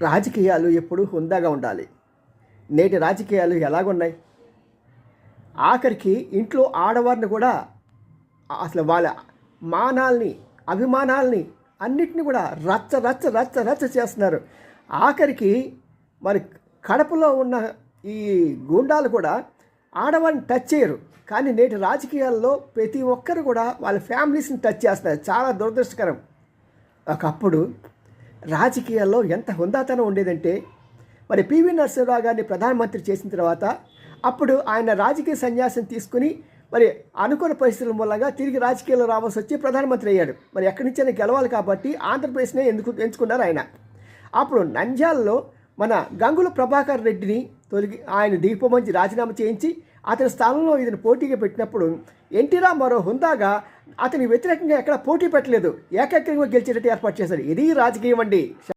రాజకీయాలు ఎప్పుడూ హుందాగా ఉండాలి. నేటి రాజకీయాలు ఎలాగున్నాయి? ఆఖరికి ఇంట్లో ఆడవారిని కూడా అసలు వాళ్ళ మానాల్ని, అభిమానాల్ని అన్నిటిని కూడా రచ్చ రచ్చ రచ్చ రచ్చ చేస్తున్నారు. ఆఖరికి మరి కడపలో ఉన్న ఈ గూండాలు కూడా ఆడవారిని టచ్ చేయరు. కానీ నేటి రాజకీయాల్లో ప్రతి ఒక్కరు కూడా వాళ్ళ ఫ్యామిలీస్ని టచ్ చేస్తున్నారు. చాలా దురదృష్టకరం. ఒకప్పుడు రాజకీయాల్లో ఎంత హుందాతనం ఉండేదంటే, మరి పివి నరసింహరావు గారిని ప్రధానమంత్రి చేసిన తర్వాత అప్పుడు ఆయన రాజకీయ సన్యాసం తీసుకుని మరి అనుకూల పరిస్థితుల మూలంగా తిరిగి రాజకీయాల్లో రావాల్సి వచ్చి ప్రధానమంత్రి అయ్యాడు. మరి ఎక్కడి నుంచైనా గెలవాలి కాబట్టి ఆంధ్రప్రదేశ్నే ఎంచుకున్నారు ఆయన. అప్పుడు నంద్యాలలో మన గంగుల ప్రభాకర్ రెడ్డిని ఆయన దీపమంచి రాజీనామా చేయించి అతని స్థానంలో ఇతను పోటీగా పెట్టినప్పుడు ఎన్టీ రామారావు హుందాగా అతని వ్యతిరేకంగా ఎక్కడ పోటీ పెట్టలేదు, ఏకైకంగా గెలిచేటట్టు ఏర్పాటు చేశారు. ఇది రాజకీయం అండి.